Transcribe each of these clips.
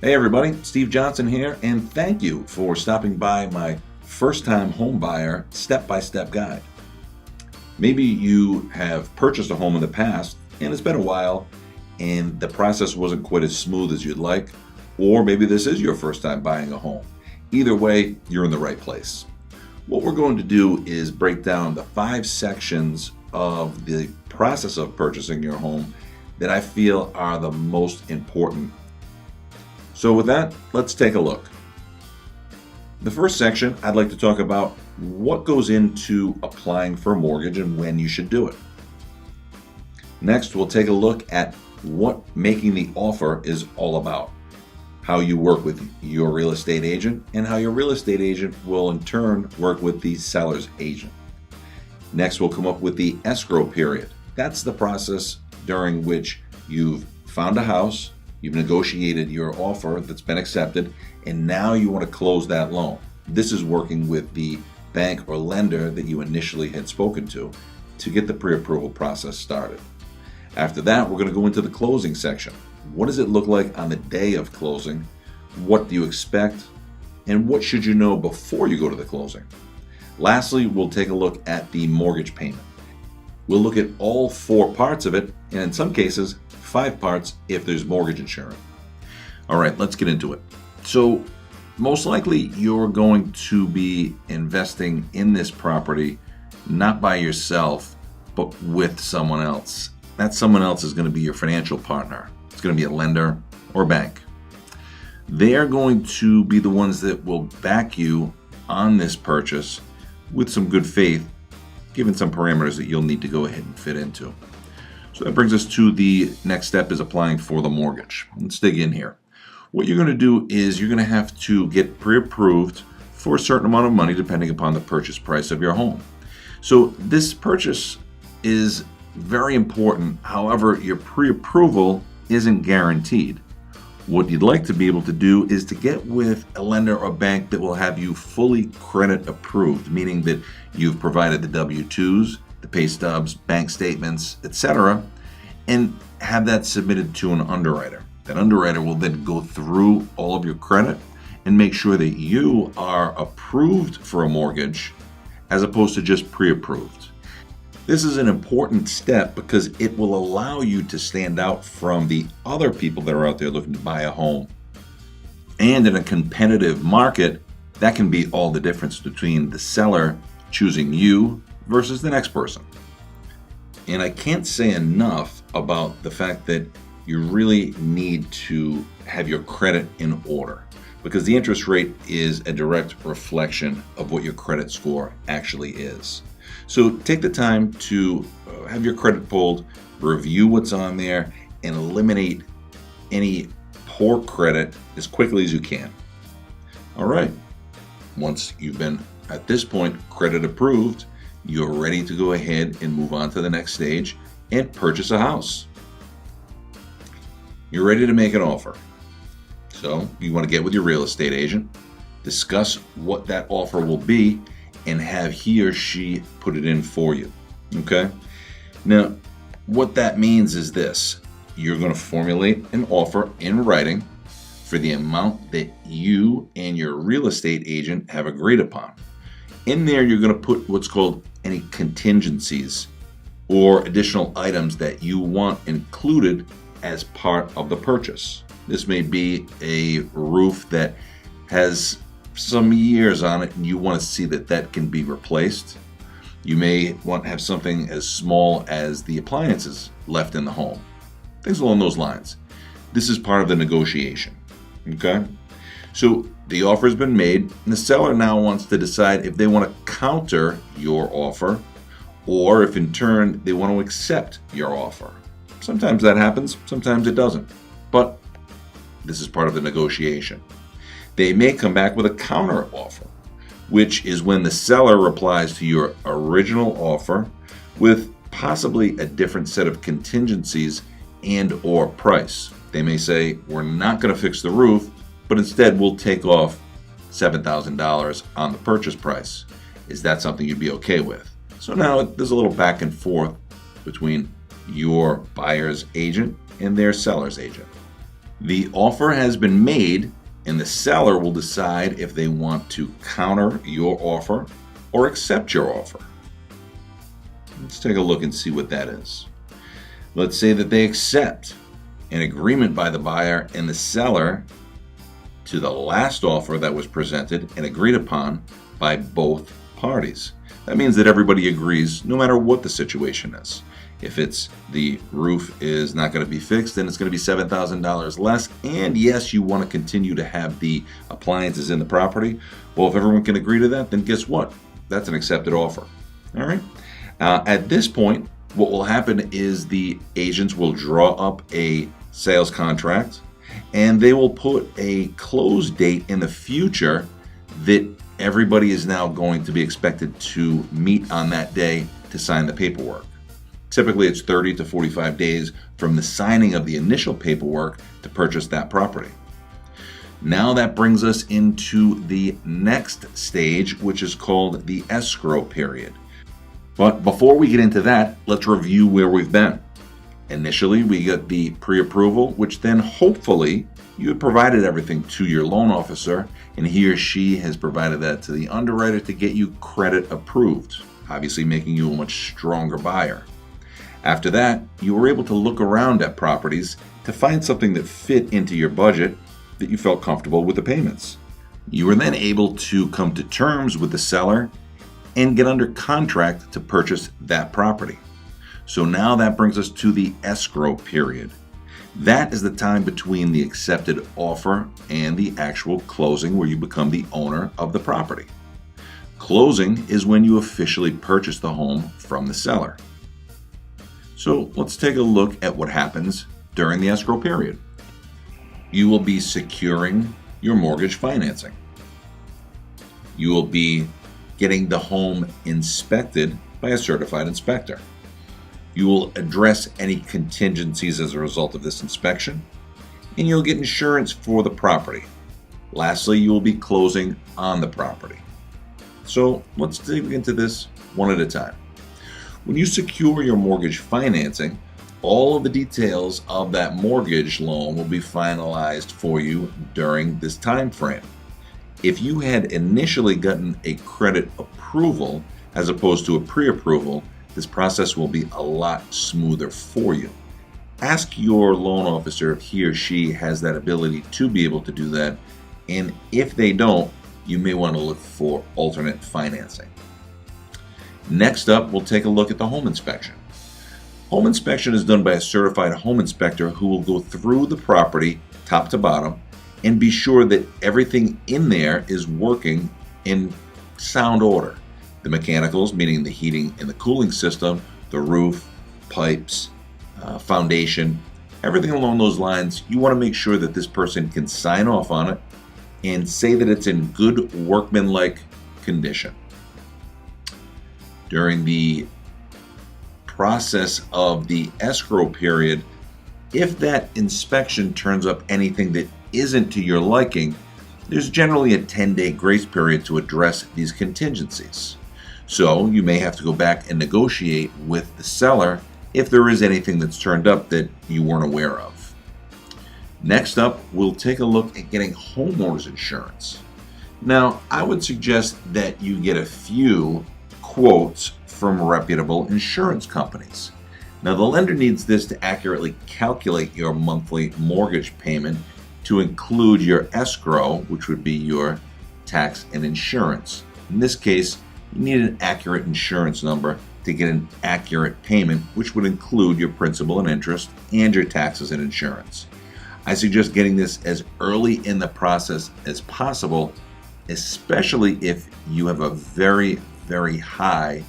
Hey everybody, Steve Johnson here, and thank you for stopping by my first-time home buyer step-by-step guide. Maybe you have purchased a home in the past and it's been a while and the process wasn't quite as smooth as you'd like, or maybe this is your first time buying a home. Either way, you're in the right place. What we're going to do is break down the 5 sections of the process of purchasing your home that I feel are the most important. So with that, let's take a look. The first section, I'd like to talk about what goes into applying for a mortgage and when you should do it. Next, we'll take a look at what making the offer is all about, how you work with your real estate agent, and how your real estate agent will in turn work with the seller's agent. Next, we'll come up with the escrow period. That's the process during which you've found a house, you've negotiated your offer that's been accepted, and now you want to close that loan. This is working with the bank or lender that you initially had spoken to get the pre-approval process started. After that, we're going to go into the closing section. What does it look like on the day of closing? What do you expect? And what should you know before you go to the closing? Lastly, we'll take a look at the mortgage payment. We'll look at all 4 parts of it, and in some cases, 5 parts if there's mortgage insurance. All right, let's get into it. So most likely you're going to be investing in this property not by yourself, but with someone else. That someone else is going to be your financial partner. It's going to be a lender or bank. They are going to be the ones that will back you on this purchase with some good faith, given some parameters that you'll need to go ahead and fit into. So that brings us to the next step, is applying for the mortgage. Let's dig in here. What you're going to do is you're going to have to get pre-approved for a certain amount of money depending upon the purchase price of your home. So this purchase is very important. However, your pre-approval isn't guaranteed. What you'd like to be able to do is to get with a lender or bank that will have you fully credit approved, meaning that you've provided the W-2s, the pay stubs, bank statements, etc., and have that submitted to an underwriter. That underwriter will then go through all of your credit and make sure that you are approved for a mortgage as opposed to just pre-approved. This is an important step because it will allow you to stand out from the other people that are out there looking to buy a home. And in a competitive market, that can be all the difference between the seller choosing you versus the next person. And I can't say enough about the fact that you really need to have your credit in order, because the interest rate is a direct reflection of what your credit score actually is. So take the time to have your credit pulled, review what's on there, and eliminate any poor credit as quickly as you can. All right, once you've been at this point credit approved, you're ready to go ahead and move on to the next stage and purchase a house. You're ready to make an offer. So you want to get with your real estate agent, discuss what that offer will be, and have he or she put it in for you. Okay? Now, what that means is this. You're going to formulate an offer in writing for the amount that you and your real estate agent have agreed upon. In there, you're going to put what's called any contingencies or additional items that you want included as part of the purchase. This may be a roof that has some years on it and you want to see that that can be replaced. You may want to have something as small as the appliances left in the home. Things along those lines. This is part of the negotiation. Okay? So the offer has been made, and the seller now wants to decide if they want to counter your offer or if in turn they want to accept your offer. Sometimes that happens, sometimes it doesn't. But this is part of the negotiation. They may come back with a counter offer, which is when the seller replies to your original offer with possibly a different set of contingencies and or price. They may say, we're not going to fix the roof, but instead we'll take off $7,000 on the purchase price. Is that something you'd be okay with? So now there's a little back and forth between your buyer's agent and their seller's agent. The offer has been made, and the seller will decide if they want to counter your offer or accept your offer. Let's take a look and see what that is. Let's say that they accept an agreement by the buyer and the seller to the last offer that was presented and agreed upon by both parties. That means that everybody agrees no matter what the situation is. If it's the roof is not going to be fixed, then it's going to be $7,000 less. And yes, you want to continue to have the appliances in the property. Well, if everyone can agree to that, then guess what? That's an accepted offer. All right. At this point, what will happen is the agents will draw up a sales contract and they will put a close date in the future that everybody is now going to be expected to meet on that day to sign the paperwork. Typically, it's 30 to 45 days from the signing of the initial paperwork to purchase that property. Now that brings us into the next stage, which is called the escrow period. But before we get into that, let's review where we've been. Initially, we got the pre-approval, which then hopefully you have provided everything to your loan officer, and he or she has provided that to the underwriter to get you credit approved, obviously making you a much stronger buyer. After that, you were able to look around at properties to find something that fit into your budget that you felt comfortable with the payments. You were then able to come to terms with the seller and get under contract to purchase that property. So now that brings us to the escrow period. That is the time between the accepted offer and the actual closing where you become the owner of the property. Closing is when you officially purchase the home from the seller. So let's take a look at what happens during the escrow period. You will be securing your mortgage financing. You will be getting the home inspected by a certified inspector. You will address any contingencies as a result of this inspection, and you'll get insurance for the property. Lastly, you will be closing on the property. So let's dig into this one at a time. When you secure your mortgage financing, all of the details of that mortgage loan will be finalized for you during this time frame. If you had initially gotten a credit approval as opposed to a pre-approval, this process will be a lot smoother for you. Ask your loan officer if he or she has that ability to be able to do that, and if they don't, you may want to look for alternate financing. Next up, we'll take a look at the home inspection. Home inspection is done by a certified home inspector who will go through the property top to bottom and be sure that everything in there is working in sound order. The mechanicals, meaning the heating and the cooling system, the roof, pipes, foundation, everything along those lines, you want to make sure that this person can sign off on it and say that it's in good workmanlike condition. During the process of the escrow period, if that inspection turns up anything that isn't to your liking, there's generally a 10-day grace period to address these contingencies. So you may have to go back and negotiate with the seller if there is anything that's turned up that you weren't aware of. Next up, we'll take a look at getting homeowners insurance. Now, I would suggest that you get a few quotes from reputable insurance companies. Now, the lender needs this to accurately calculate your monthly mortgage payment to include your escrow, which would be your tax and insurance. In this case, you need an accurate insurance number to get an accurate payment, which would include your principal and interest and your taxes and insurance. I suggest getting this as early in the process as possible, especially if you have a very, very high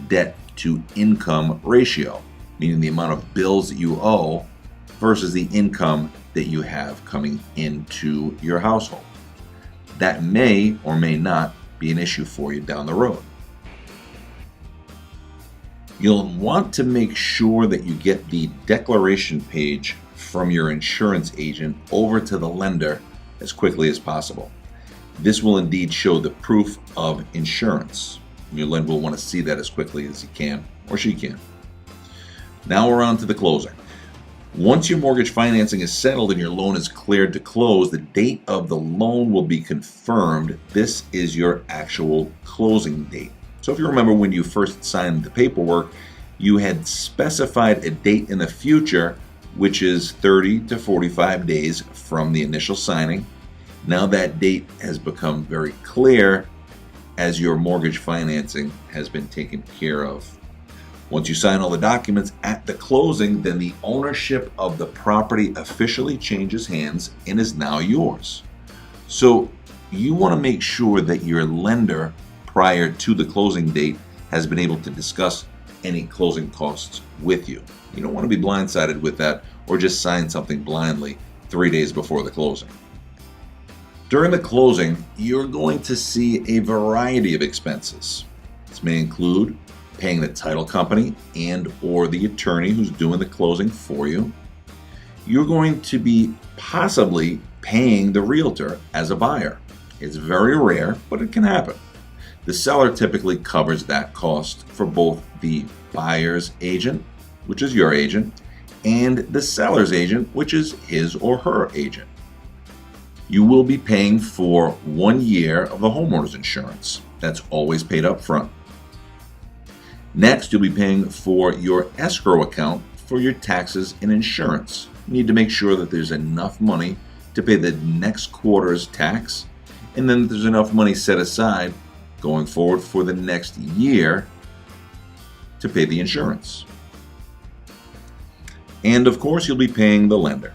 debt to income ratio, meaning the amount of bills that you owe versus the income that you have coming into your household. That may or may not be an issue for you down the road. You'll want to make sure that you get the declaration page from your insurance agent over to the lender as quickly as possible. This will indeed show the proof of insurance. Your lender will want to see that as quickly as he can or she can. Now we're on to the closing. Once your mortgage financing is settled and your loan is cleared to close, the date of the loan will be confirmed. This is your actual closing date. So if you remember when you first signed the paperwork, you had specified a date in the future, which is 30 to 45 days from the initial signing. Now that date has become very clear as your mortgage financing has been taken care of. Once you sign all the documents at the closing, then the ownership of the property officially changes hands and is now yours. So you want to make sure that your lender, prior to the closing date, has been able to discuss any closing costs with you. You don't want to be blindsided with that or just sign something blindly 3 days before the closing. During the closing, you're going to see a variety of expenses. This may include paying the title company and or the attorney who's doing the closing for you. You're going to be possibly paying the realtor as a buyer. It's very rare, but it can happen. The seller typically covers that cost for both the buyer's agent, which is your agent, and the seller's agent, which is his or her agent. You will be paying for 1 year of the homeowner's insurance. That's always paid up front. Next, you'll be paying for your escrow account for your taxes and insurance. You need to make sure that there's enough money to pay the next quarter's tax, and then there's enough money set aside going forward for the next year to pay the insurance. And of course, you'll be paying the lender.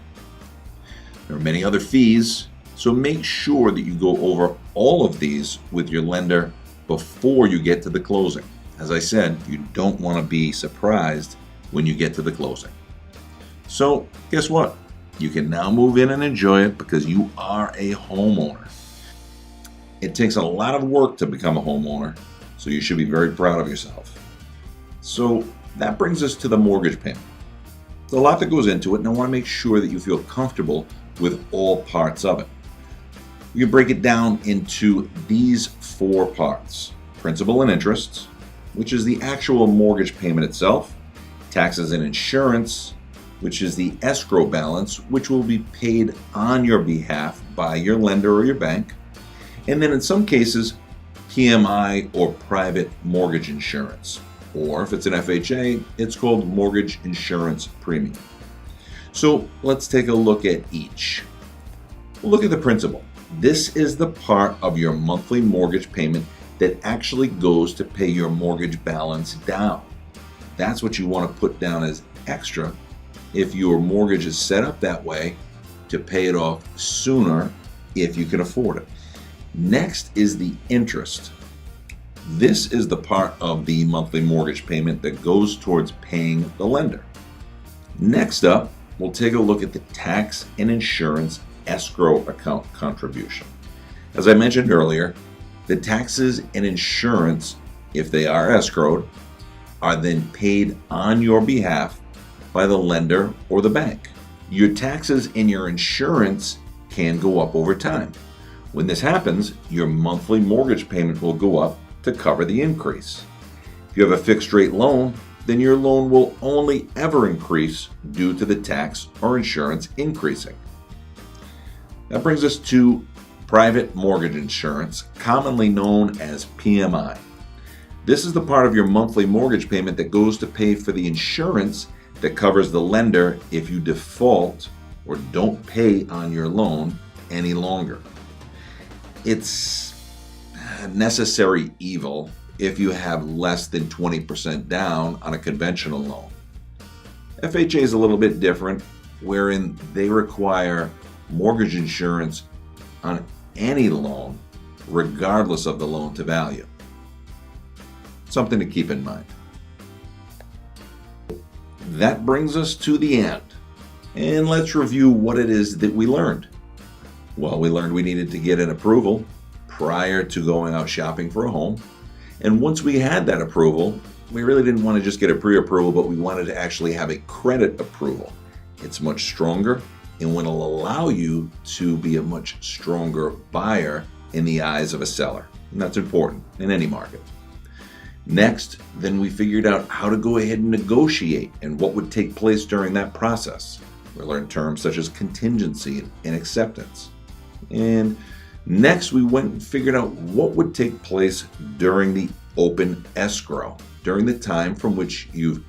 There are many other fees, so make sure that you go over all of these with your lender before you get to the closing. As I said, you don't want to be surprised when you get to the closing. So, guess what? You can now move in and enjoy it because you are a homeowner. It takes a lot of work to become a homeowner, so you should be very proud of yourself. So, that brings us to the mortgage payment. There's a lot that goes into it, and I want to make sure that you feel comfortable with all parts of it. You break it down into these 4 parts: principal and interest, which is the actual mortgage payment itself; taxes and insurance, which is the escrow balance, which will be paid on your behalf by your lender or your bank; and then in some cases, PMI or private mortgage insurance, or if it's an FHA, it's called mortgage insurance premium. So let's take a look at each. We'll look at the principal. This is the part of your monthly mortgage payment that actually goes to pay your mortgage balance down. That's what you want to put down as extra if your mortgage is set up that way to pay it off sooner if you can afford it. Next is the interest. This is the part of the monthly mortgage payment that goes towards paying the lender. Next up, we'll take a look at the tax and insurance escrow account contribution. As I mentioned earlier, the taxes and insurance, if they are escrowed, are then paid on your behalf by the lender or the bank. Your taxes and your insurance can go up over time. When this happens, your monthly mortgage payment will go up to cover the increase. If you have a fixed rate loan, then your loan will only ever increase due to the tax or insurance increasing. That brings us to private mortgage insurance, commonly known as PMI. This is the part of your monthly mortgage payment that goes to pay for the insurance that covers the lender if you default or don't pay on your loan any longer. It's a necessary evil if you have less than 20% down on a conventional loan. FHA is a little bit different, wherein they require mortgage insurance on any loan, regardless of the loan to value. Something to keep in mind. That brings us to the end. And let's review what it is that we learned. Well, we learned we needed to get an approval prior to going out shopping for a home. And once we had that approval, we really didn't want to just get a pre-approval, but we wanted to actually have a credit approval. It's much stronger and will allow you to be a much stronger buyer in the eyes of a seller. And that's important in any market. Next, then we figured out how to go ahead and negotiate and what would take place during that process. We learned terms such as contingency and acceptance. And next, we went and figured out what would take place during the open escrow, during the time from which you've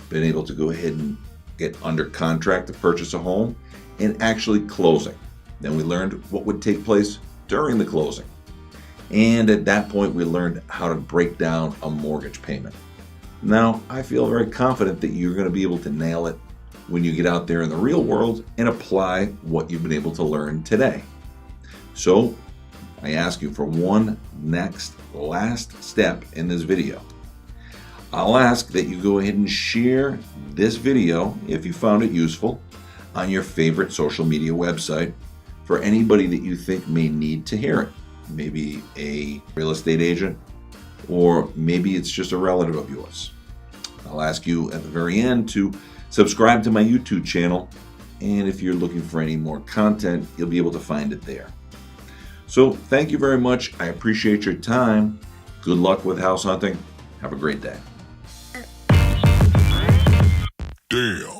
been able to go ahead and get under contract to purchase a home and actually closing. Then we learned what would take place during the closing. And at that point, we learned how to break down a mortgage payment. Now, I feel very confident that you're going to be able to nail it when you get out there in the real world and apply what you've been able to learn today. So, I ask you for one last step in this video. I'll ask that you go ahead and share this video, if you found it useful, on your favorite social media website for anybody that you think may need to hear it. Maybe a real estate agent, or maybe it's just a relative of yours. I'll ask you at the very end to subscribe to my YouTube channel, and if you're looking for any more content, you'll be able to find it there. So thank you very much. I appreciate your time. Good luck with house hunting. Have a great day. Damn.